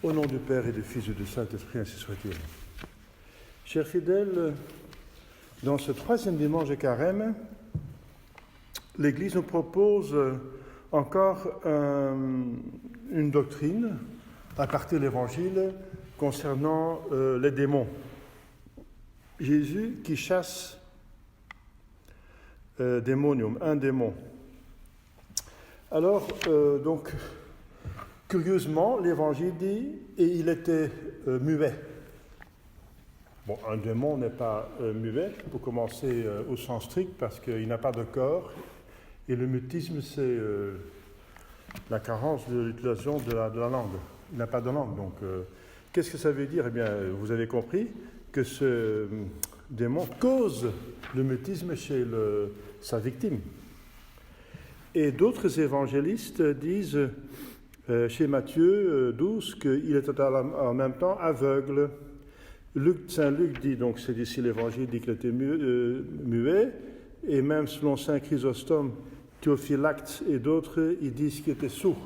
Au nom du Père et du Fils et du Saint-Esprit, ainsi soit-il. Chers fidèles, dans ce troisième dimanche de Carême, l'Église nous propose encore une doctrine à partir de l'Évangile concernant les démons. Jésus qui chasse démonium, un démon. Alors, donc, curieusement, l'Évangile dit « et il était muet ». Bon, un démon n'est pas muet, pour commencer au sens strict, parce qu'il n'a pas de corps, et le mutisme, c'est la carence de l'utilisation de la langue. Il n'a pas de langue, donc qu'est-ce que ça veut dire ? Eh bien, vous avez compris que ce démon cause le mutisme chez sa victime. Et d'autres évangélistes disent, chez Matthieu 12, qu'il était en même temps aveugle. Saint Luc dit, donc c'est ici l'évangile, dit qu'il était muet, et même selon Saint Chrysostome, Théophylacte et d'autres, ils disent qu'il était sourd.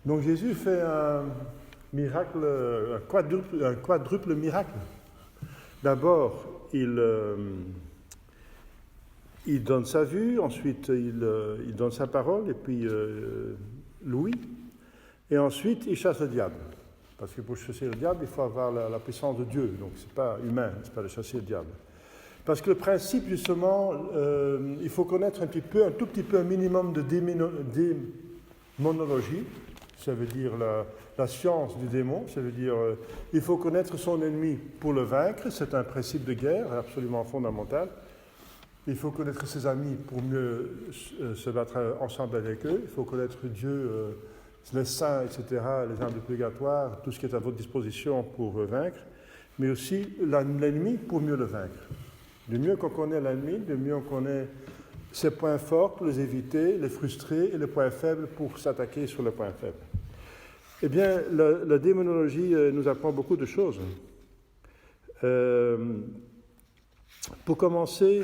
Donc Jésus fait un miracle, un quadruple miracle. D'abord, il donne sa vue, ensuite il donne sa parole, et puis l'ouïe, et ensuite il chasse le diable. Parce que pour chasser le diable, il faut avoir la puissance de Dieu, donc ce n'est pas humain, ce n'est pas de chasser le diable. Parce que le principe, justement, il faut connaître un tout petit peu, un minimum de démonologie, ça veut dire la science du démon, ça veut dire il faut connaître son ennemi pour le vaincre, c'est un principe de guerre absolument fondamental. Il faut connaître ses amis pour mieux se battre ensemble avec eux, il faut connaître Dieu, les saints, etc., les âmes du purgatoire, tout ce qui est à votre disposition pour vaincre, mais aussi l'ennemi pour mieux le vaincre. De mieux qu'on connaît l'ennemi, de mieux on connaît ses points forts pour les éviter, les frustrer, et les points faibles pour s'attaquer sur les points faibles. Eh bien, la démonologie nous apprend beaucoup de choses. Pour commencer,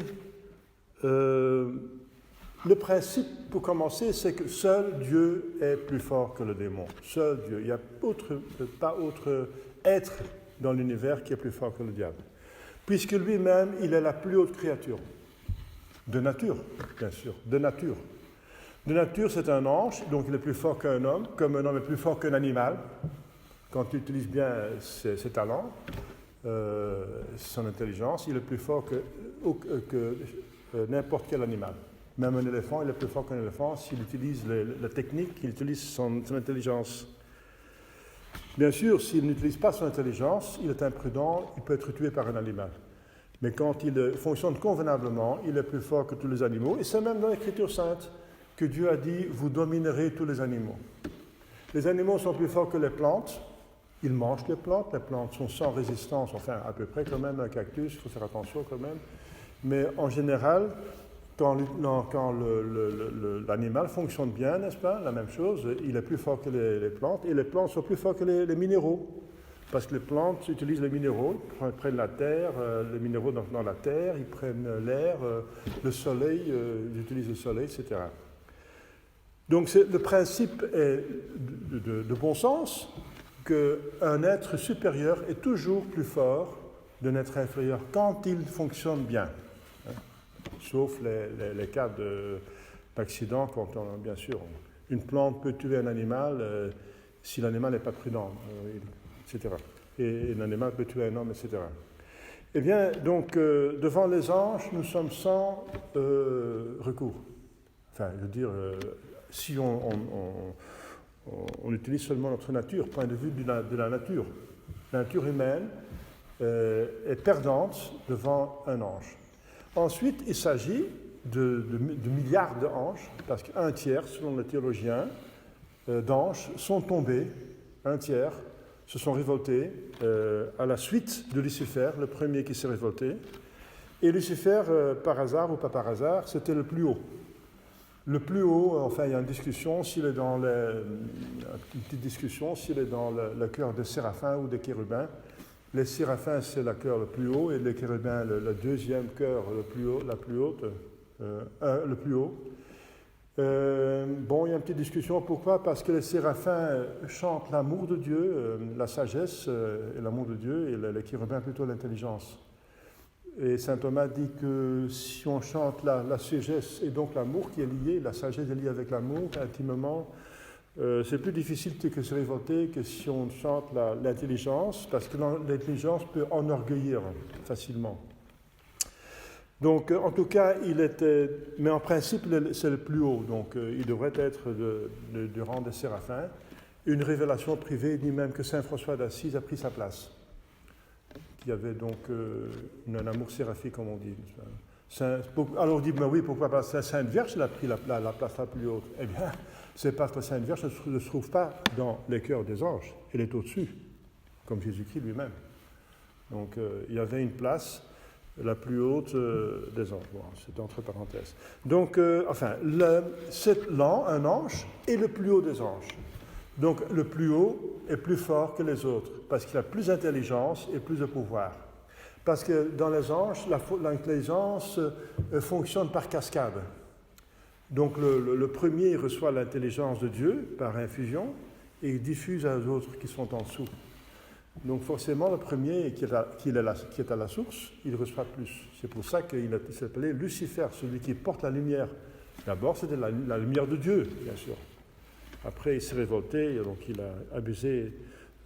le principe, pour commencer, c'est que seul Dieu est plus fort que le démon. Seul Dieu. Il n'y a pas autre être dans l'univers qui est plus fort que le diable. Puisque lui-même, il est la plus haute créature. De nature, bien sûr. De nature. De nature, c'est un ange, donc il est plus fort qu'un homme, comme un homme est plus fort qu'un animal, quand il utilise bien ses talents, son intelligence, il est plus fort que n'importe quel animal. Même un éléphant, il est plus fort qu'un éléphant s'il utilise la technique, qu'il utilise son intelligence. Bien sûr, s'il n'utilise pas son intelligence, il est imprudent, il peut être tué par un animal. Mais quand il fonctionne convenablement, il est plus fort que tous les animaux. Et c'est même dans l'Écriture sainte que Dieu a dit « vous dominerez tous les animaux ». Les animaux sont plus forts que les plantes. Ils mangent les plantes sont sans résistance, enfin à peu près quand même, un cactus, il faut faire attention quand même. Mais en général, quand l'animal fonctionne bien, n'est-ce pas, la même chose, il est plus fort que les plantes, et les plantes sont plus forts que les minéraux. Parce que les plantes utilisent les minéraux, ils prennent la terre, les minéraux dans la terre, ils prennent l'air, le soleil, ils utilisent le soleil, etc. Donc le principe est de bon sens qu'un être supérieur est toujours plus fort d'un être inférieur quand il fonctionne bien. Sauf les cas d'accident, quand bien sûr, une plante peut tuer un animal si l'animal n'est pas prudent, etc. Et un animal peut tuer un homme, etc. Eh bien, donc, devant les anges, nous sommes sans recours. Enfin, je veux dire, si on utilise seulement notre nature, point de vue de la nature. La nature humaine est perdante devant un ange. Ensuite, il s'agit de milliards d'anges, parce qu'un tiers, selon les théologiens, d'anges sont tombés, un tiers se sont révoltés à la suite de Lucifer, le premier qui s'est révolté. Et Lucifer, par hasard ou pas par hasard, c'était le plus haut. Le plus haut, enfin, il y a une discussion, une petite discussion, s'il est dans le cœur des séraphins ou des chérubins. Les séraphins, c'est le cœur le plus haut, et les chérubins, le deuxième cœur le plus haut, le plus haut. Bon, il y a une petite discussion. Pourquoi? Parce que les séraphins chantent l'amour de Dieu, la sagesse et l'amour de Dieu, et le chérubin plutôt l'intelligence. Et saint Thomas dit que si on chante la sagesse et donc l'amour qui est lié, la sagesse est liée avec l'amour intimement, c'est plus difficile que se révolter que si on chante l'intelligence, parce que l'intelligence peut enorgueillir facilement. Donc, en tout cas, mais en principe, c'est le plus haut, donc il devrait être du rang des séraphins. Une révélation privée dit même que saint François d'Assise a pris sa place, qui avait donc un amour séraphique, comme on dit. Alors on dit, mais oui, pourquoi pas Sainte Vierge, elle a pris la place la plus haute. Eh bien, c'est parce que Sainte Vierge ne se trouve pas dans les cœurs des anges, elle est au-dessus, comme Jésus-Christ lui-même. Donc, il y avait une place la plus haute des anges. Bon, c'est entre parenthèses. Donc, c'est un ange est le plus haut des anges. Donc, le plus haut est plus fort que les autres, parce qu'il a plus d'intelligence et plus de pouvoir. Parce que dans les anges, l'intelligence fonctionne par cascade. Donc, le premier reçoit l'intelligence de Dieu par infusion et il diffuse aux autres qui sont en dessous. Donc forcément, le premier qui est à la source, il reçoit plus. C'est pour ça qu'il s'appelait Lucifer, celui qui porte la lumière. D'abord, c'était la lumière de Dieu, bien sûr. Après, il s'est révolté, donc il a abusé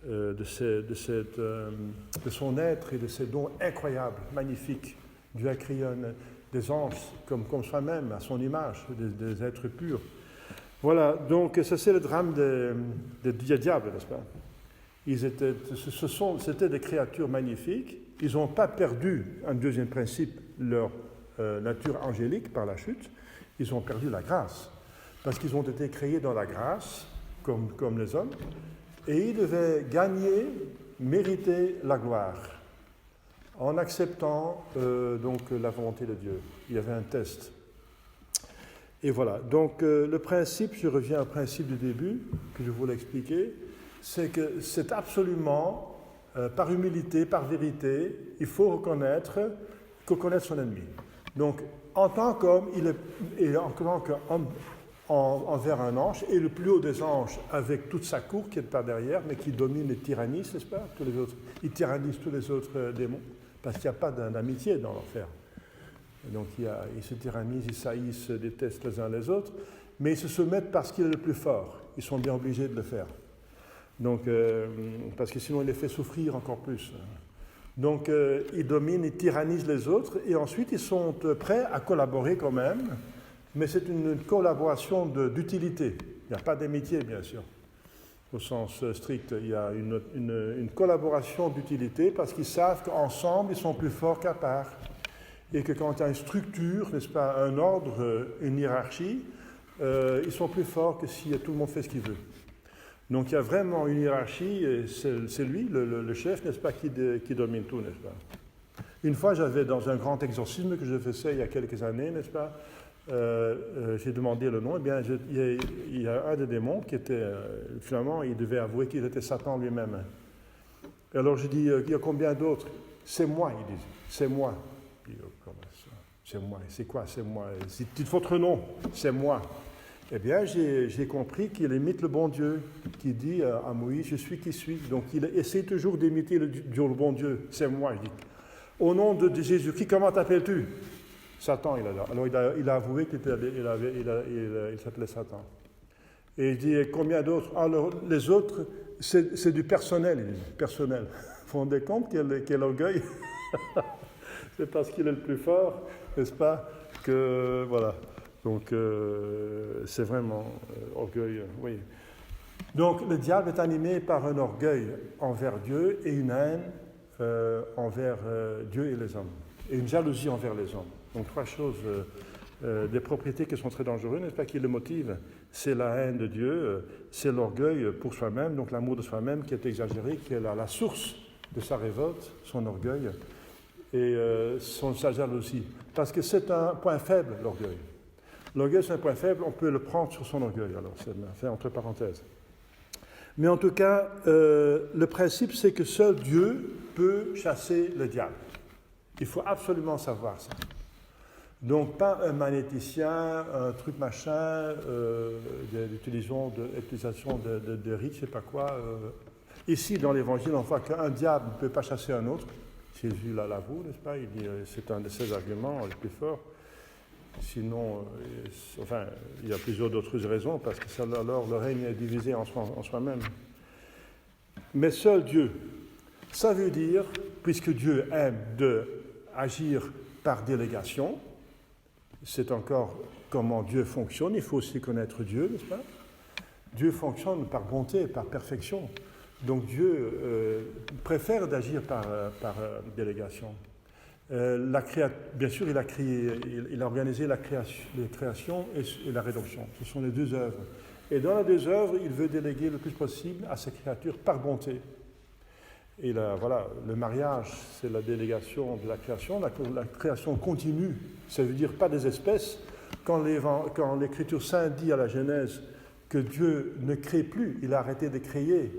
de son être et de ses dons incroyables, magnifiques. Dieu a créé des anges comme soi-même, à son image, des êtres purs. Voilà, donc ça c'est le drame des diables, n'est-ce pas? C'était des créatures magnifiques. Ils n'ont pas perdu, un deuxième principe, leur nature angélique par la chute. Ils ont perdu la grâce. Parce qu'ils ont été créés dans la grâce, comme les hommes. Et ils devaient gagner, mériter la gloire, en acceptant donc la volonté de Dieu. Il y avait un test. Et voilà. Donc le principe, je reviens au principe du début, que je voulais expliquer, c'est que c'est absolument, par humilité, par vérité, il faut reconnaître son ennemi. Donc, en tant qu'homme, en tant qu'homme envers un ange, et le plus haut des anges, avec toute sa cour qui est par derrière, mais qui domine et tyrannise, n'est-ce pas? Il tyrannise tous les autres démons, parce qu'il n'y a pas d'amitié dans l'enfer. Donc, ils se tyrannisent, ils saillissent, se détestent les uns les autres, mais ils se soumettent parce qu'il est le plus fort. Ils sont bien obligés de le faire. Donc, parce que sinon, il les fait souffrir encore plus. Donc, ils dominent, ils tyrannisent les autres, et ensuite, ils sont prêts à collaborer quand même, mais c'est une collaboration d'utilité. Il n'y a pas d'amitié, bien sûr, au sens strict. Il y a une collaboration d'utilité, parce qu'ils savent qu'ensemble, ils sont plus forts qu'à part. Et que quand il y a une structure, n'est-ce pas, un ordre, une hiérarchie, ils sont plus forts que si tout le monde fait ce qu'il veut. Donc il y a vraiment une hiérarchie, et c'est lui, le chef, n'est-ce pas, qui domine tout, n'est-ce pas. Une fois, j'avais dans un grand exorcisme que je faisais il y a quelques années, n'est-ce pas, j'ai demandé le nom, et bien il y a un des démons qui était, finalement, il devait avouer qu'il était Satan lui-même. Et alors je dis, il y a combien d'autres? C'est moi, il dit, c'est moi. Je dis, comment ça? C'est moi, c'est quoi, c'est moi? Dites votre nom, c'est moi. Eh bien, j'ai compris qu'il imite le bon Dieu, qui dit à Moïse, je suis qui suis. Donc, il essaie toujours d'imiter le bon Dieu. C'est moi, je dis. Au nom de Jésus-Christ, comment t'appelles-tu? Satan, il a là. Alors, il a avoué qu'il s'appelait Satan. Et il dit, combien d'autres? Alors, les autres, c'est du personnel, il dit. Personnel. Vous vous rendez compte quel orgueil? C'est parce qu'il est le plus fort, n'est-ce pas, que, voilà. Donc, c'est vraiment orgueil, oui. Donc, le diable est animé par un orgueil envers Dieu et une haine envers Dieu et les hommes. Et une jalousie envers les hommes. Donc, trois choses, des propriétés qui sont très dangereuses, n'est-ce pas, qui le motivent. C'est la haine de Dieu, c'est l'orgueil pour soi-même, donc l'amour de soi-même qui est exagéré, qui est la source de sa révolte, son orgueil, et sa jalousie. Parce que c'est un point faible, l'orgueil. L'orgueil, c'est un point faible, on peut le prendre sur son orgueil, alors c'est fait entre parenthèses. Mais en tout cas, le principe, c'est que seul Dieu peut chasser le diable. Il faut absolument savoir ça. Donc pas un magnéticien, un truc machin, l'utilisation de rites, je ne sais pas quoi. Ici, dans l'Évangile, on voit qu'un diable ne peut pas chasser un autre. Jésus l'avoue, n'est-ce pas? Il dit c'est un de ses arguments les plus forts. Sinon, enfin, il y a plusieurs d'autres raisons, parce que alors le règne est divisé en soi-même. Mais seul Dieu, ça veut dire, puisque Dieu aime agir par délégation, c'est encore comment Dieu fonctionne, il faut aussi connaître Dieu, n'est-ce pas? Dieu fonctionne par bonté, par perfection. Donc Dieu préfère d'agir par délégation. Bien sûr, il a organisé les créations et la rédemption. Ce sont les deux œuvres. Et dans les deux œuvres, il veut déléguer le plus possible à ses créatures par bonté. Et voilà, le mariage, c'est la délégation de la création. La création continue, ça veut dire pas des espèces. Quand l'Écriture sainte dit à la Genèse que Dieu ne crée plus, il a arrêté de créer.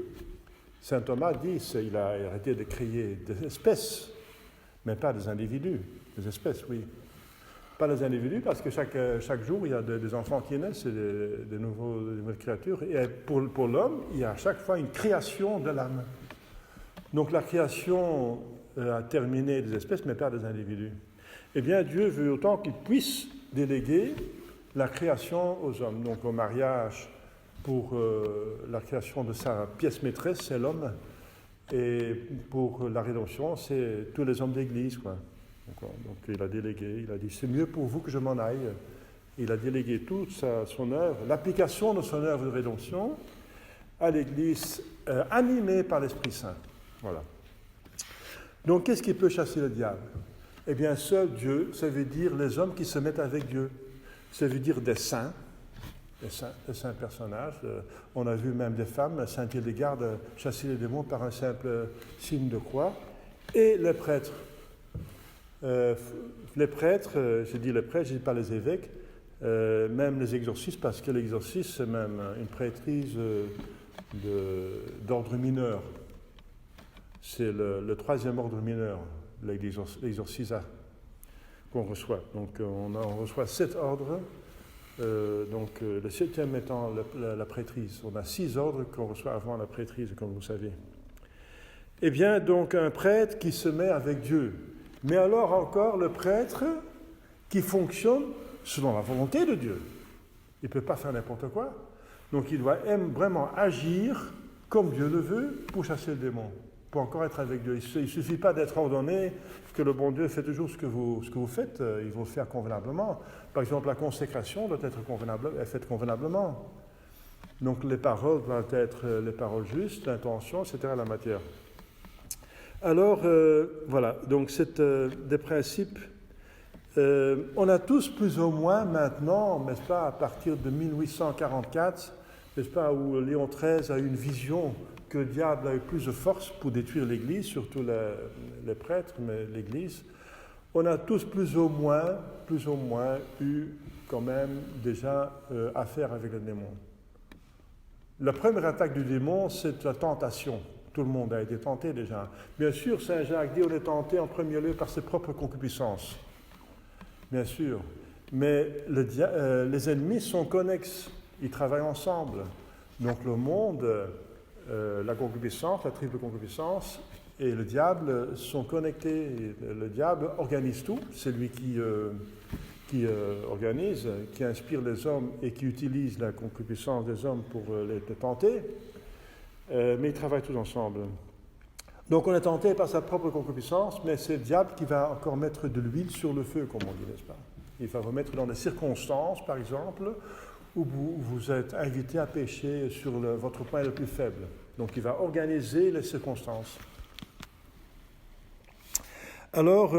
Saint Thomas dit qu'il a arrêté de créer des espèces, mais pas des individus. Des espèces, oui. Pas des individus, parce que chaque jour, il y a des enfants qui naissent, des nouvelles créatures. Et pour l'homme, il y a à chaque fois une création de l'âme. Donc la création a terminé des espèces, mais pas des individus. Eh bien, Dieu veut autant qu'il puisse déléguer la création aux hommes. Donc au mariage, pour la création de sa pièce maîtresse, c'est l'homme. Et pour la rédemption, c'est tous les hommes d'Église, quoi. Donc il a délégué, il a dit, c'est mieux pour vous que je m'en aille. Il a délégué toute son œuvre, l'application de son œuvre de rédemption à l'Église, animée par l'Esprit Saint. Voilà. Donc, qu'est-ce qui peut chasser le diable? Eh bien, seul Dieu, ça veut dire les hommes qui se mettent avec Dieu. Ça veut dire des saints personnages. On a vu même des femmes, Saint Hildegarde, chasser les démons par un simple signe de croix. Et les prêtres. Les prêtres, je dis les prêtres, je ne dis pas les évêques, même les exorcistes, parce que l'exorcisme, c'est même une prêtrise d'ordre mineur. C'est le troisième ordre mineur, l'exorcisa, qu'on reçoit. Donc on reçoit 7 ordres, le 7e étant la prêtrise. On a 6 ordres qu'on reçoit avant la prêtrise, comme vous savez. Eh bien, donc un prêtre qui se met avec Dieu. Mais alors encore, le prêtre qui fonctionne selon la volonté de Dieu. Il ne peut pas faire n'importe quoi. Donc il doit vraiment agir comme Dieu le veut pour chasser le démon. Pour encore être avec Dieu. Il ne suffit pas d'être ordonné, que le bon Dieu fait toujours ce que vous faites, il faut le faire convenablement. Par exemple, la consécration doit être faite convenablement. Donc les paroles doivent être les paroles justes, l'intention, etc. la matière. Alors, voilà, donc c'est des principes. On a tous plus ou moins maintenant, n'est-ce pas, à partir de 1844, n'est-ce pas, où Léon XIII a eu une vision que le diable a eu plus de force pour détruire l'Église, surtout les prêtres, mais l'Église. On a tous plus ou moins eu quand même déjà affaire avec le démon. La première attaque du démon, c'est la tentation. Tout le monde a été tenté déjà. Bien sûr, Saint Jacques dit on est tenté en premier lieu par ses propres concupiscences. Bien sûr. Mais les ennemis sont connexes. Ils travaillent ensemble. Donc le monde, la concupiscence, la triple concupiscence et le diable sont connectés. Le diable organise tout. C'est lui qui organise, qui inspire les hommes et qui utilise la concupiscence des hommes pour les tenter. Mais ils travaillent tous ensemble. Donc on est tenté par sa propre concupiscence, mais c'est le diable qui va encore mettre de l'huile sur le feu, comme on dit, n'est-ce pas? Il va vous mettre dans des circonstances, par exemple, où vous êtes invité à pécher sur votre point le plus faible. Donc il va organiser les circonstances. Alors,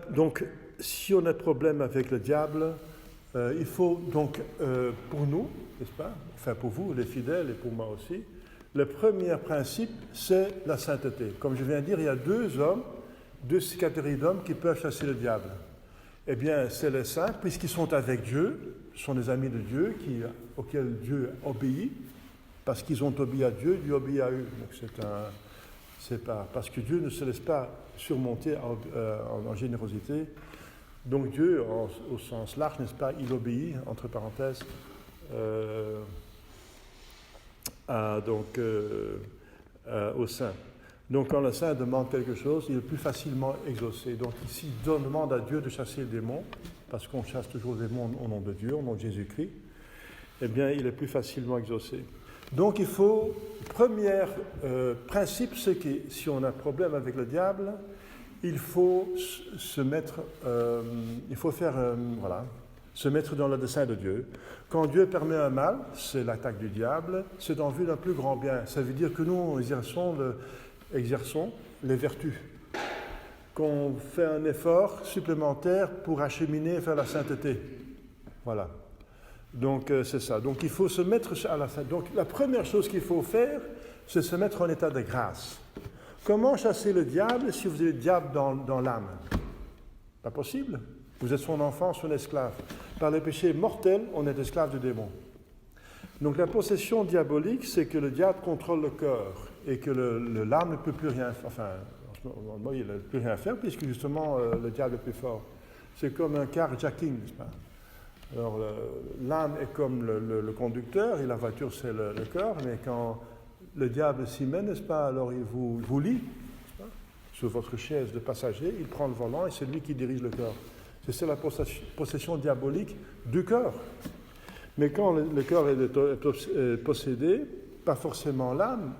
donc, si on a problème avec le diable, il faut donc, pour nous, n'est-ce pas, enfin pour vous, les fidèles, et pour moi aussi, le premier principe, c'est la sainteté. Comme je viens de dire, il y a deux catégories d'hommes qui peuvent chasser le diable. Eh bien, c'est les saints, puisqu'ils sont avec Dieu, ce sont des amis de Dieu auxquels Dieu obéit, parce qu'ils ont obéi à Dieu, Dieu obéit à eux. Donc c'est C'est pas parce que Dieu ne se laisse pas surmonter en générosité. Donc Dieu, au sens large, n'est-ce pas, il obéit, entre parenthèses, au saint. Donc quand le saint demande quelque chose, il est plus facilement exaucé. Donc ici, on demande à Dieu de chasser le démon, parce qu'on chasse toujours le démon au nom de Dieu, au nom de Jésus-Christ, eh bien il est plus facilement exaucé. Donc il faut, premier principe, c'est que si on a un problème avec le diable, il faut se mettre, se mettre dans le dessein de Dieu. Quand Dieu permet un mal, c'est l'attaque du diable, c'est en vue d'un plus grand bien. Ça veut dire que nous exerçons les vertus, qu'on fait un effort supplémentaire pour acheminer vers la sainteté. Voilà. Donc c'est ça. Donc il faut se mettre à la sainteté. Donc la première chose qu'il faut faire, c'est se mettre en état de grâce. Comment chasser le diable si vous avez le diable dans l'âme? Pas possible. Vous êtes son enfant, son esclave. Par le péché mortel, on est esclave du démon. Donc la possession diabolique, c'est que le diable contrôle le cœur et que l'âme ne peut plus rien faire. Enfin, en ce moment, il ne peut plus rien faire puisque justement le diable est plus fort. C'est comme un carjacking, n'est-ce pas? Alors l'âme est comme le conducteur et la voiture c'est le cœur, mais quand le diable s'y met, n'est-ce pas, alors il vous lie, n'est-ce pas, sur votre chaise de passager, il prend le volant et c'est lui qui dirige le cœur. C'est la possession diabolique du cœur. Mais quand le cœur est possédé, pas forcément l'âme.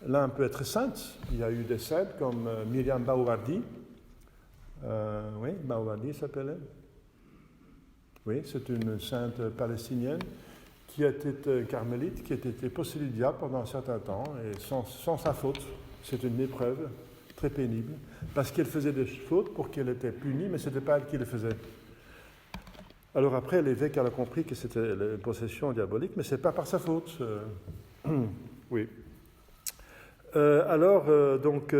L'âme peut être sainte. Il y a eu des saintes comme Myriam Baouardi. Oui, Baouardi s'appelait. Oui, c'est une sainte palestinienne qui était carmélite, qui a été possédée du diable pendant un certain temps, et sans sa faute. C'est une épreuve très pénible, parce qu'elle faisait des fautes pour qu'elle était punie, mais ce n'était pas elle qui les faisait. Alors après, l'évêque a compris que c'était la possession diabolique, mais ce n'est pas par sa faute. Oui. Donc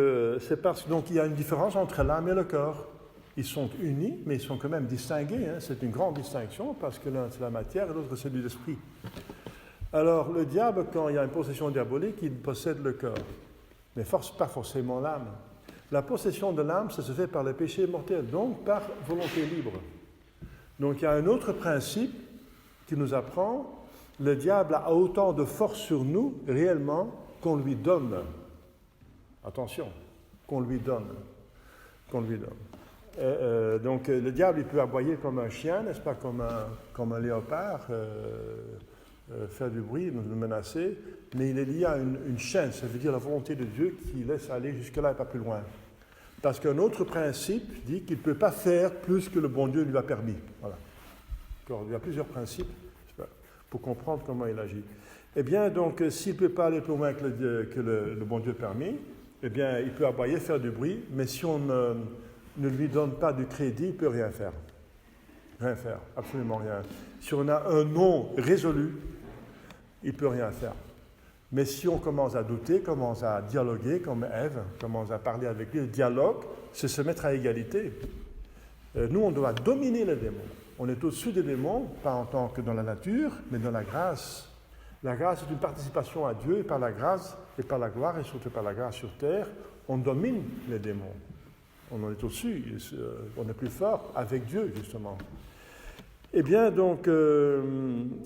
il y a une différence entre l'âme et le corps. Ils sont unis, mais ils sont quand même distingués. Hein. C'est une grande distinction, parce que l'un c'est la matière et l'autre c'est l'esprit. Alors le diable, quand il y a une possession diabolique, il possède le corps, mais pas forcément l'âme. La possession de l'âme, ça se fait par le péché mortel, donc par volonté libre. Donc il y a un autre principe qui nous apprend, le diable a autant de force sur nous, réellement, qu'on lui donne. Attention, qu'on lui donne. Donc le diable, il peut aboyer comme un chien, n'est-ce pas, comme un léopard, faire du bruit, nous menacer, mais il est lié à une chaîne, ça veut dire la volonté de Dieu qui laisse aller jusque-là et pas plus loin. Parce qu'un autre principe dit qu'il ne peut pas faire plus que le bon Dieu lui a permis. Voilà. Il y a plusieurs principes pour comprendre comment il agit. Eh bien, donc, s'il ne peut pas aller plus loin que le bon Dieu permis, eh bien, il peut aboyer, faire du bruit, mais si on ne lui donne pas du crédit, il ne peut rien faire. Rien faire, absolument rien. Si on a un non résolu, il ne peut rien faire. Mais si on commence à douter, commence à dialoguer, comme Ève, commence à parler avec lui, le dialogue, c'est se mettre à égalité. Nous, on doit dominer les démons. On est au-dessus des démons, pas en tant que dans la nature, mais dans la grâce. La grâce est une participation à Dieu, et par la grâce, et par la gloire, et surtout par la grâce sur terre, on domine les démons. On en est au-dessus, on est plus fort avec Dieu, justement. Eh bien, donc,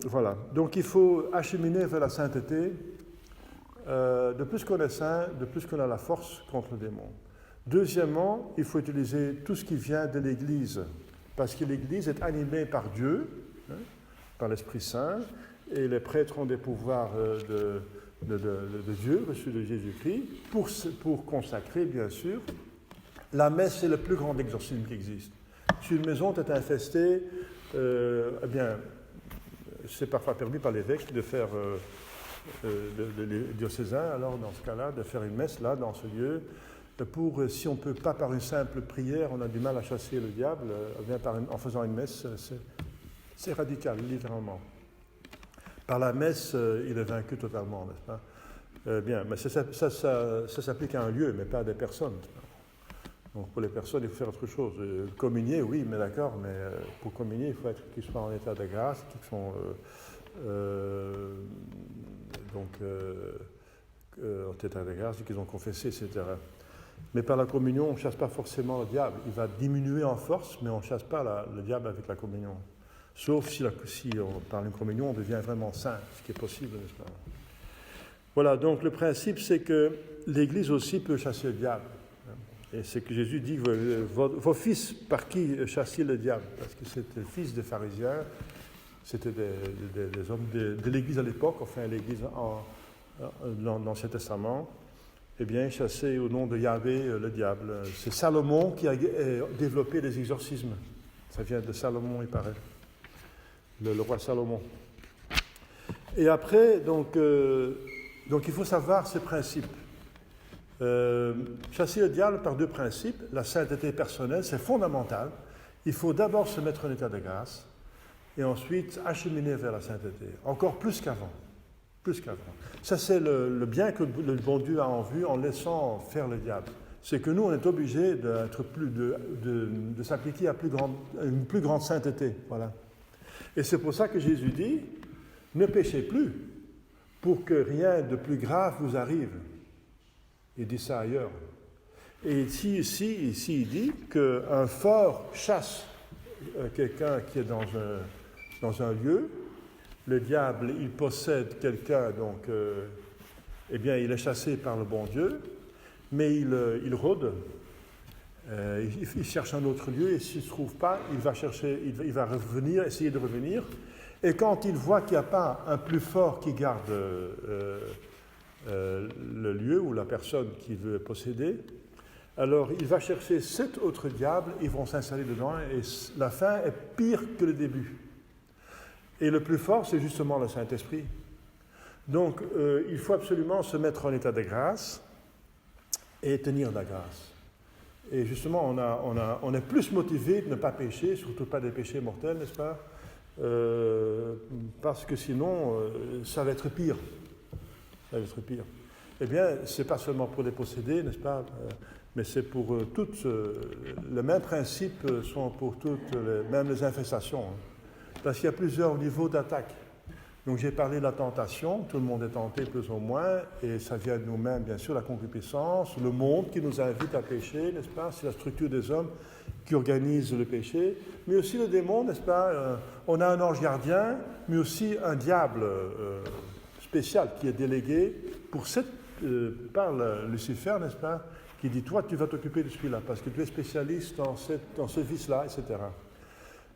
voilà. Donc, il faut acheminer vers la sainteté. De plus qu'on est saint, de plus qu'on a la force contre le démon. Deuxièmement, il faut utiliser tout ce qui vient de l'Église, parce que l'Église est animée par Dieu, par l'Esprit Saint, et les prêtres ont des pouvoirs de Dieu, reçus de Jésus-Christ, pour consacrer, bien sûr. La messe, c'est le plus grand exorcisme qui existe. Si une maison est infestée, eh bien, c'est parfois permis par l'évêque de faire, les diocésains, alors dans ce cas-là, de faire une messe là, dans ce lieu, si on ne peut pas par une simple prière, on a du mal à chasser le diable, en faisant une messe, c'est radical, littéralement. Par la messe, il est vaincu totalement, n'est-ce pas? Bien, mais ça s'applique à un lieu, mais pas à des personnes. Donc pour les personnes, il faut faire autre chose. Communier, oui, mais d'accord, mais pour communier, il faut qu'ils soient en état de grâce, qu'ils sont en état de grâce, qu'ils ont confessé, etc. Mais par la communion, on ne chasse pas forcément le diable. Il va diminuer en force, mais on ne chasse pas le diable avec la communion. Sauf si par une communion, on devient vraiment saint, ce qui est possible, n'est-ce pas? Voilà, donc le principe, c'est que l'Église aussi peut chasser le diable. Et c'est que Jésus dit, vos fils, par qui chassez le diable? Parce que c'était le fils des pharisiens, c'était des hommes de l'Église à l'époque, enfin l'Église dans l'Ancien Testament. Eh bien, chasser au nom de Yahvé le diable. C'est Salomon qui a développé les exorcismes. Ça vient de Salomon, il paraît. Le roi Salomon. Et après, donc il faut savoir ces principes. Chasser le diable par deux principes. La sainteté personnelle, c'est fondamental. Il faut d'abord se mettre en état de grâce et ensuite acheminer vers la sainteté. Encore plus qu'avant. Plus qu'avant. Ça, c'est le bien que le bon Dieu a en vue en laissant faire le diable. C'est que nous, on est obligés de s'appliquer à une plus grande sainteté. Voilà. Et c'est pour ça que Jésus dit, ne péchez plus pour que rien de plus grave vous arrive. Il dit ça ailleurs. Et ici il dit qu'un fort chasse quelqu'un qui est dans un lieu. Le diable, il possède quelqu'un, donc, eh bien, il est chassé par le bon Dieu, mais il rôde, il cherche un autre lieu, et s'il ne se trouve pas, il va revenir, essayer de revenir, et quand il voit qu'il n'y a pas un plus fort qui garde le lieu ou la personne qu'il veut posséder, alors il va chercher cet autre diable, ils vont s'installer dedans, et la fin est pire que le début. Et le plus fort, c'est justement le Saint-Esprit. Donc, il faut absolument se mettre en état de grâce et tenir la grâce. Et justement, on est plus motivé de ne pas pécher, surtout pas des péchés mortels, n'est-ce pas? Parce que sinon, ça va être pire. Ça va être pire. Eh bien, ce n'est pas seulement pour les posséder, n'est-ce pas? Mais c'est pour toutes. Les mêmes principes sont pour toutes, même les infestations. Parce qu'il y a plusieurs niveaux d'attaque. Donc j'ai parlé de la tentation, tout le monde est tenté plus ou moins, et ça vient de nous-mêmes, bien sûr, la concupiscence, le monde qui nous invite à pécher, n'est-ce pas? C'est la structure des hommes qui organise le péché, mais aussi le démon, n'est-ce pas? On a un ange gardien, mais aussi un diable spécial qui est délégué par Lucifer, n'est-ce pas? Qui dit, toi, tu vas t'occuper de celui-là, parce que tu es spécialiste dans ce vice-là, etc.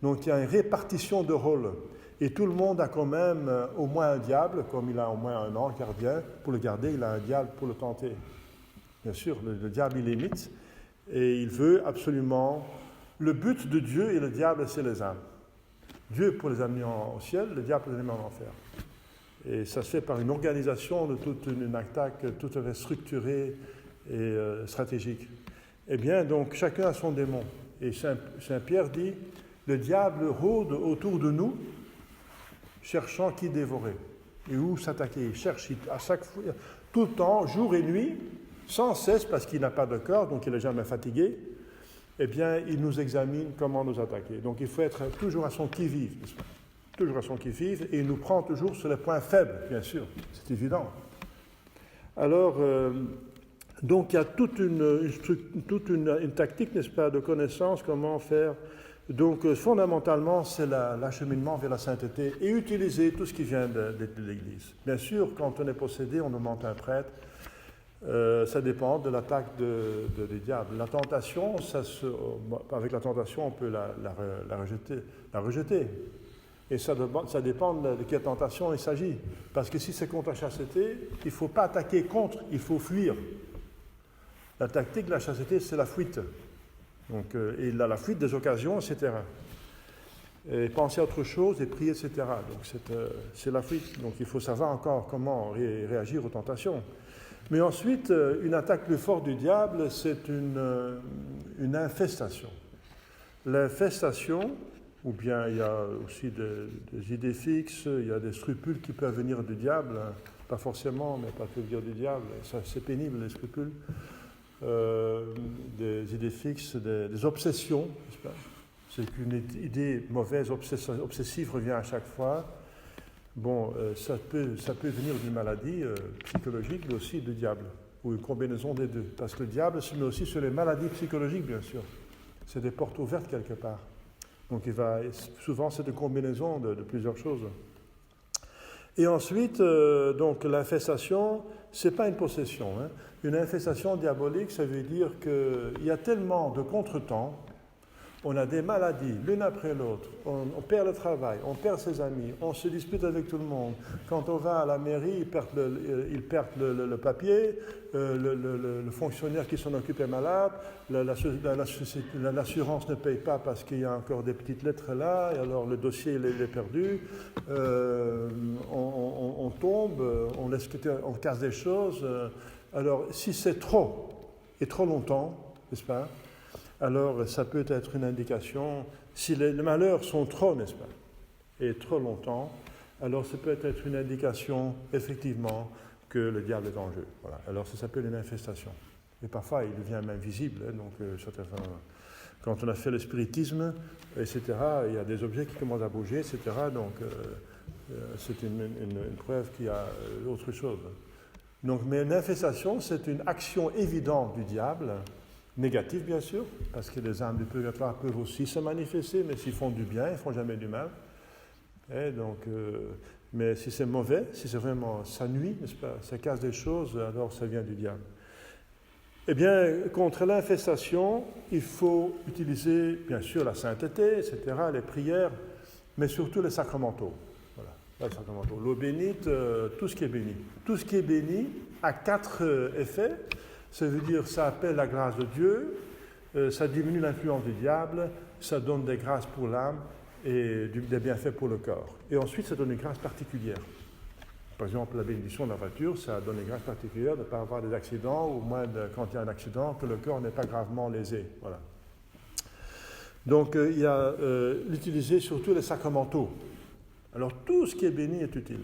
Donc il y a une répartition de rôles. Et tout le monde a quand même au moins un diable, comme il a au moins un ange gardien. Pour le garder, il a un diable pour le tenter. Bien sûr, le diable, il imite. Et il veut absolument... Le but de Dieu et le diable, c'est les âmes. Dieu pour les amener au ciel, le diable pour les amener en enfer. Et ça se fait par une organisation de toute une attaque, tout à fait structurée et stratégique. Eh bien, donc, chacun a son démon. Et Saint Pierre dit... Le diable rôde autour de nous, cherchant qui dévorer et où s'attaquer. Il cherche à chaque fois, tout le temps, jour et nuit, sans cesse, parce qu'il n'a pas de corps, donc il n'est jamais fatigué. Eh bien, il nous examine comment nous attaquer. Donc il faut être toujours à son qui-vive, n'est-ce pas? Toujours à son qui-vive, et il nous prend toujours sur les points faibles, bien sûr, c'est évident. Alors, donc il y a toute une tactique, n'est-ce pas, de connaissance, comment faire. Donc, fondamentalement, c'est l'acheminement vers la sainteté et utiliser tout ce qui vient de l'Église. Bien sûr, quand on est possédé, on demande un prêtre. Ça dépend de l'attaque des diables. La tentation, avec la tentation, on peut la rejeter. Et ça dépend de quelle tentation il s'agit. Parce que si c'est contre la chasteté, il ne faut pas attaquer contre, il faut fuir. La tactique de la chasteté, c'est la fuite. Donc, et la fuite des occasions, etc. Et penser à autre chose et prier, etc. Donc c'est la fuite. Donc il faut savoir encore comment réagir aux tentations. Mais ensuite, une attaque plus forte du diable, c'est une infestation. L'infestation, ou bien il y a aussi des idées fixes, il y a des scrupules qui peuvent venir du diable, hein. Pas forcément, mais pas que venir du diable, ça, c'est pénible les scrupules. Des idées fixes, des obsessions, n'est-ce pas? C'est qu'une idée mauvaise, obsessive revient à chaque fois. Bon, ça peut venir d'une maladie psychologique, mais aussi du diable, ou une combinaison des deux. Parce que le diable se met aussi sur les maladies psychologiques, bien sûr. C'est des portes ouvertes quelque part. Donc souvent c'est une combinaison de plusieurs choses. Et ensuite, donc l'infestation, ce n'est pas une possession. Hein. Une infestation diabolique, ça veut dire qu'il y a tellement de contretemps, on a des maladies l'une après l'autre, on perd le travail, on perd ses amis, on se dispute avec tout le monde. Quand on va à la mairie, ils perdent le papier, le fonctionnaire qui s'en occupe est malade, l'assurance ne paye pas parce qu'il y a encore des petites lettres là, et alors le dossier il est perdu, on tombe, on casse des choses. Alors si c'est trop, et trop longtemps, n'est-ce pas ? Alors ça peut être une indication, si les malheurs sont trop, n'est-ce pas, et trop longtemps, alors ça peut être une indication, effectivement, que le diable est en jeu. Voilà. Alors ça s'appelle une infestation. Et parfois, il devient même visible. Hein, donc, quand on a fait le spiritisme, etc., il y a des objets qui commencent à bouger, etc., donc c'est une preuve qu'il y a autre chose. Donc, mais une infestation, c'est une action évidente du diable, négative bien sûr, parce que les âmes du purgatoire peuvent aussi se manifester, mais s'ils font du bien, ils ne font jamais du mal. Et donc, mais si c'est mauvais, si c'est vraiment, ça nuit, n'est-ce pas, ça casse des choses, alors ça vient du diable. Eh bien, contre l'infestation, il faut utiliser bien sûr la sainteté, etc., les prières, mais surtout les sacramentaux. Voilà, les sacramentaux. L'eau bénite, tout ce qui est béni. Tout ce qui est béni a 4 effets. Ça veut dire ça appelle la grâce de Dieu, ça diminue l'influence du diable, ça donne des grâces pour l'âme et des bienfaits pour le corps. Et ensuite, ça donne une grâce particulière. Par exemple, la bénédiction de la voiture, ça donne une grâce particulière de ne pas avoir des accidents, ou moins quand il y a un accident, que le corps n'est pas gravement lésé. Voilà. Donc, il y a l'utiliser surtout les sacramentaux. Alors, tout ce qui est béni est utile.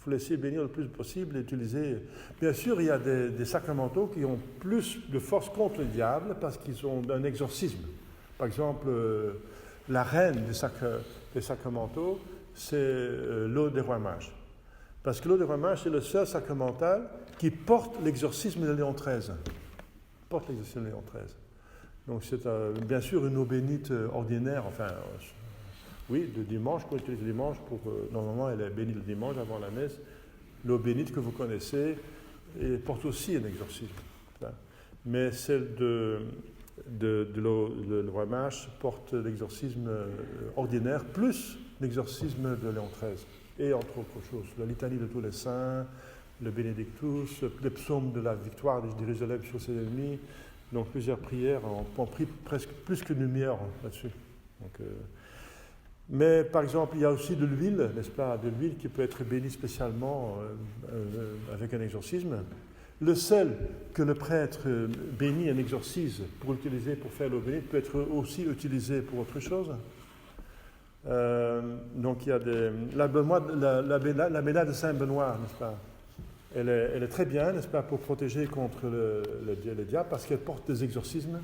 Il faut laisser bénir le plus possible et utiliser. Bien sûr, il y a des sacramentaux qui ont plus de force contre le diable parce qu'ils ont un exorcisme. Par exemple, la reine des sacramentaux, c'est l'eau des rois mages. Parce que l'eau des rois mages, c'est le seul sacramental qui porte l'exorcisme de Léon XIII. Porte l'exorcisme de Léon XIII. Donc c'est bien sûr une eau bénite ordinaire, enfin... oui, le dimanche, qu'on utilise le dimanche, normalement elle est bénie le dimanche avant la messe. L'eau bénite que vous connaissez porte aussi un exorcisme. Mais celle de l'eau de roi mage porte l'exorcisme ordinaire plus l'exorcisme de Léon XIII. Et entre autres choses, la litanie de tous les saints, le Benedictus, les psaumes de la victoire de Jérusalem sur ses ennemis. Donc plusieurs prières ont pris presque plus qu'une lumière là-dessus. Donc, mais par exemple, il y a aussi de l'huile, n'est-ce pas, de l'huile qui peut être bénie spécialement avec un exorcisme. Le sel que le prêtre bénit un exorcise pour utiliser pour faire l'eau bénite peut être aussi utilisé pour autre chose. Donc il y a la médaille de Saint-Benoît, n'est-ce pas, elle est très bien, n'est-ce pas, pour protéger contre le diable parce qu'elle porte des exorcismes.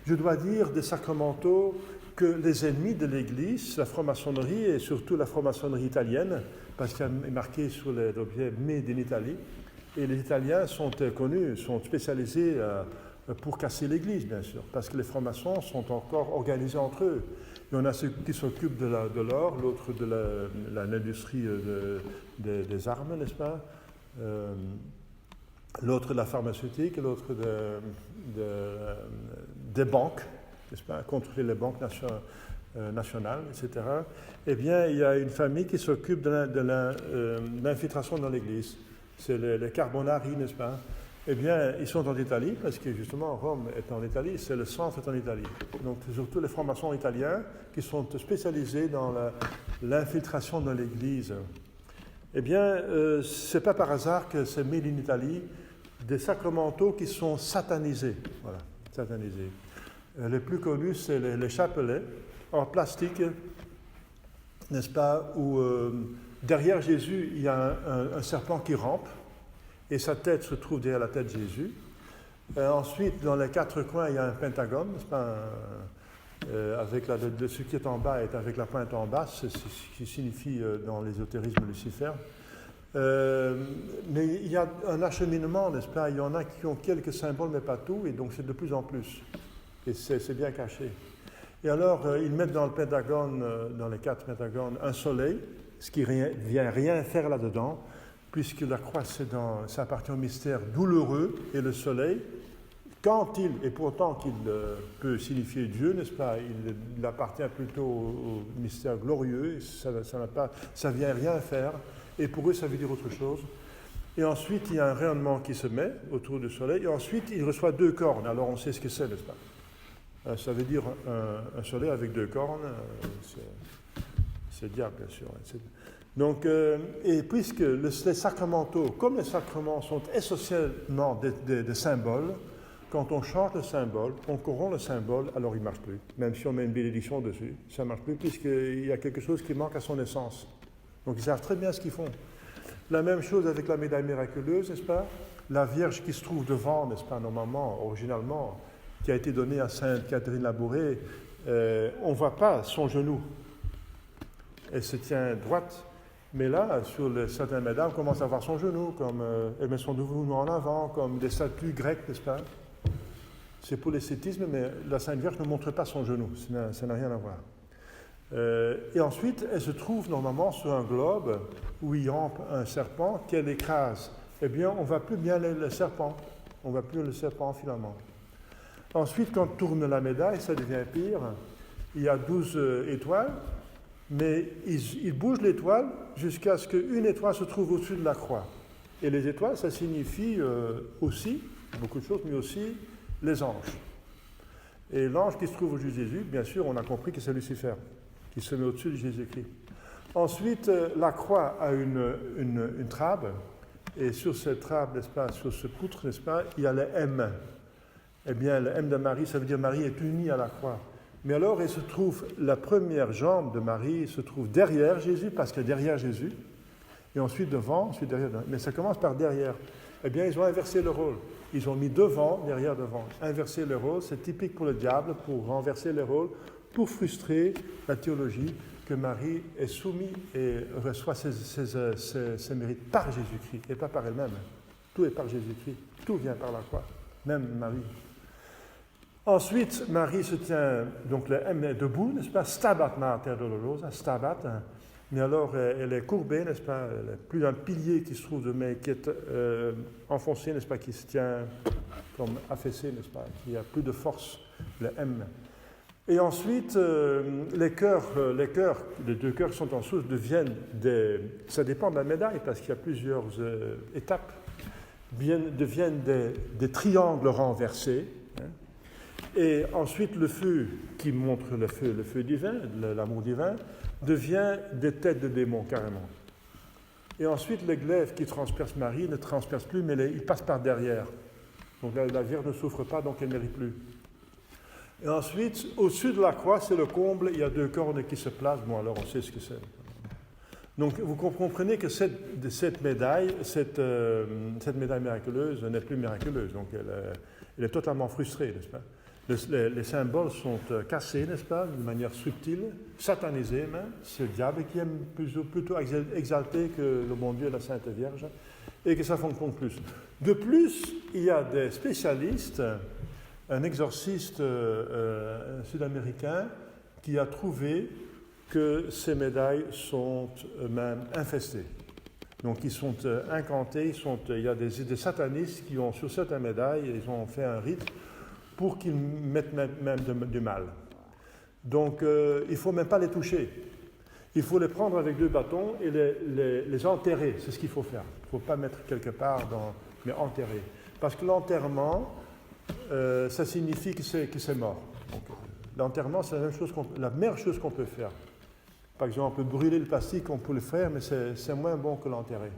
Je dois dire des sacramentaux que les ennemis de l'Église, la franc-maçonnerie et surtout la franc-maçonnerie italienne, parce qu'il est marqué sur les objets Made in Italy, et les Italiens sont connus, sont spécialisés pour casser l'Église, bien sûr, parce que les francs-maçons sont encore organisés entre eux. Il y en a ceux qui s'occupent de l'or, l'autre de l'industrie des armes, n'est-ce pas, l'autre de la pharmaceutique, l'autre des banques, n'est-ce pas, contrôler les banques nationales, etc. Eh bien, il y a une famille qui s'occupe de l'infiltration dans l'Église. C'est les Carbonari, n'est-ce pas? Eh bien, ils sont en Italie, parce que justement, Rome est en Italie, c'est le centre est en Italie. Donc, c'est surtout les francs-maçons italiens qui sont spécialisés dans l'infiltration dans l'Église. Eh bien, ce n'est pas par hasard que c'est Made in Italy, des sacramentaux qui sont satanisés. Voilà, satanisés. Les plus connus, c'est les chapelets en plastique, n'est-ce pas, où derrière Jésus, il y a un serpent qui rampe, et sa tête se trouve derrière la tête de Jésus. Ensuite, dans les 4 coins, il y a un pentagone, n'est-ce pas, avec ce qui est en bas est avec la pointe en bas, c'est ce qui signifie dans l'ésotérisme Lucifer. Mais il y a un acheminement, n'est-ce pas? Il y en a qui ont quelques symboles, mais pas tout, et donc c'est de plus en plus. Et c'est bien caché. Et alors, ils mettent dans le pentagone, dans les 4 pentagones, un soleil, ce qui vient rien faire là-dedans, puisque la croix, ça appartient au mystère douloureux, et le soleil, et pourtant qu'il peut signifier Dieu, n'est-ce pas, il appartient plutôt au mystère glorieux, et ça vient rien faire, et pour eux, ça veut dire autre chose. Et ensuite, il y a un rayonnement qui se met autour du soleil, et ensuite, il reçoit 2 cornes. Alors, on sait ce que c'est, n'est-ce pas? Ça veut dire un soleil avec 2 cornes, c'est le diable, bien sûr. Donc, et puisque les sacramentaux, comme les sacrements sont essentiellement des symboles, quand on change le symbole, on corrompt le symbole, alors il ne marche plus. Même si on met une bénédiction dessus, ça ne marche plus, puisqu'il y a quelque chose qui manque à son essence. Donc ils savent très bien ce qu'ils font. La même chose avec la médaille miraculeuse, n'est-ce pas? La Vierge qui se trouve devant, n'est-ce pas, normalement, originalement, qui a été donnée à Sainte Catherine Labouré, on ne voit pas son genou. Elle se tient droite. Mais là, sur certaines médailles, on commence à voir son genou, comme elle met son genou en avant, comme des statues grecques, n'est-ce pas? C'est pour l'esthétisme, mais la Sainte Vierge ne montre pas son genou, ça n'a rien à voir. Et ensuite, elle se trouve normalement sur un globe où il rampe un serpent qu'elle écrase. Eh bien, on ne voit plus bien le serpent, on ne voit plus le serpent finalement. Ensuite, quand on tourne la médaille, ça devient pire. Il y a 12 étoiles, mais il bouge l'étoile jusqu'à ce qu'une étoile se trouve au-dessus de la croix. Et les étoiles, ça signifie aussi, beaucoup de choses, mais aussi les anges. Et l'ange qui se trouve au-dessus de Jésus, bien sûr, on a compris que c'est Lucifer, qui se met au-dessus de Jésus-Christ. Ensuite, la croix a une trabe, et sur cette trabe, n'est-ce pas, sur ce poutre, n'est-ce pas, il y a le M. Eh bien, le M de Marie, ça veut dire Marie est unie à la croix. Mais alors, la première jambe de Marie se trouve derrière Jésus, parce que derrière Jésus, et ensuite devant, ensuite derrière. Mais ça commence par derrière. Eh bien, ils ont inversé le rôle. Ils ont mis devant, derrière, devant. Inverser le rôle, c'est typique pour le diable, pour renverser le rôle, pour frustrer la théologie que Marie est soumise et reçoit ses mérites par Jésus-Christ, et pas par elle-même. Tout est par Jésus-Christ. Tout vient par la croix, même Marie. Ensuite, Marie se tient, donc le M est debout, n'est-ce pas? Stabat Mater Dolorosa, stabat. Mais alors, elle est courbée, n'est-ce pas? Elle n'a plus un pilier qui se trouve, mais qui est enfoncé, n'est-ce pas? Qui se tient comme affaissé, n'est-ce pas? Qui a plus de force, le M. Et ensuite, les deux cœurs qui sont en dessous deviennent ça dépend de la médaille, parce qu'il y a plusieurs étapes, deviennent des triangles renversés. Hein. Et ensuite, le feu qui montre le feu divin, l'amour divin, devient des têtes de démons, carrément. Et ensuite, les glaives qui transpercent Marie ne transpercent plus, mais ils passent par derrière. Donc la Vierge ne souffre pas, donc elle ne mérite plus. Et ensuite, au-dessus de la croix, c'est le comble, il y a 2 cornes qui se placent. Bon, alors on sait ce que c'est. Donc vous comprenez que cette médaille miraculeuse n'est plus miraculeuse. Donc elle est totalement frustrée, n'est-ce pas? Les symboles sont cassés, n'est-ce pas, de manière subtile, satanisés même. C'est le diable qui aime plutôt exalter que le bon Dieu et la Sainte Vierge, et que ça fonctionne plus. De plus, il y a des spécialistes, un exorciste sud-américain, qui a trouvé que ces médailles sont même infestées. Donc ils sont incantés, il y a des satanistes qui ont sur certaines médailles, ils ont fait un rite pour qu'ils mettent même du mal. Donc il ne faut même pas les toucher. Il faut les prendre avec 2 bâtons et les enterrer, c'est ce qu'il faut faire. Il ne faut pas mettre quelque part, mais enterrer. Parce que l'enterrement, ça signifie que c'est mort. Donc, l'enterrement, c'est la meilleure chose qu'on peut faire. Par exemple, brûler le plastique, on peut le faire, mais c'est moins bon que l'enterrer.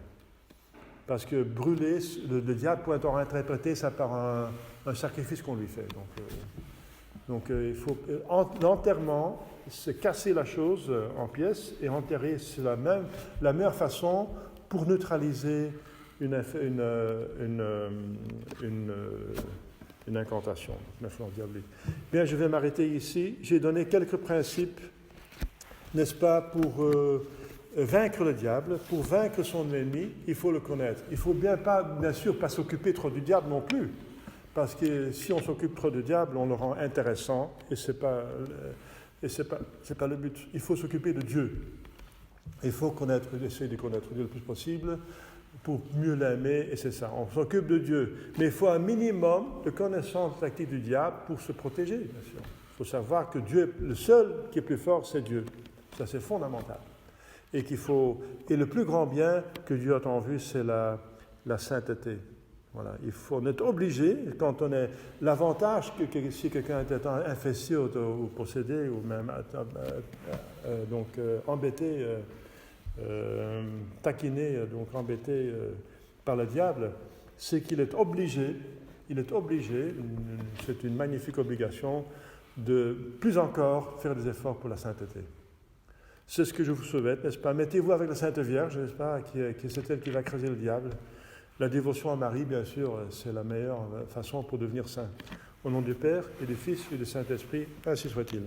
Parce que brûler, le diable peut être interprété ça par un sacrifice qu'on lui fait. Donc il faut l'enterrement, c'est casser la chose en pièces, et enterrer, c'est la meilleure façon pour neutraliser une incantation, une influence diabolique. Bien, je vais m'arrêter ici. J'ai donné quelques principes, n'est-ce pas, pour vaincre le diable. Pour vaincre son ennemi, il faut le connaître. Il ne faut bien sûr, pas s'occuper trop du diable non plus. Parce que si on s'occupe trop du diable, on le rend intéressant et c'est pas le but. Il faut s'occuper de Dieu. Il faut essayer de connaître Dieu le plus possible pour mieux l'aimer, et c'est ça. On s'occupe de Dieu. Mais il faut un minimum de connaissance tactique du diable pour se protéger, bien sûr. Il faut savoir que Dieu, le seul qui est plus fort, c'est Dieu. Ça, c'est fondamental. Et le plus grand bien que Dieu a en vue, c'est la sainteté. Voilà, on est obligé, quand on est l'avantage que si quelqu'un est infesté ou possédé ou même embêté, taquiné, donc embêté par le diable, c'est qu'il est obligé, c'est une magnifique obligation, de plus encore faire des efforts pour la sainteté. C'est ce que je vous souhaite, n'est-ce pas? Mettez-vous avec la Sainte Vierge, n'est-ce pas, qui c'est elle qui va écraser le diable. La dévotion à Marie, bien sûr, c'est la meilleure façon pour devenir saint. Au nom du Père et du Fils et du Saint-Esprit, ainsi soit-il.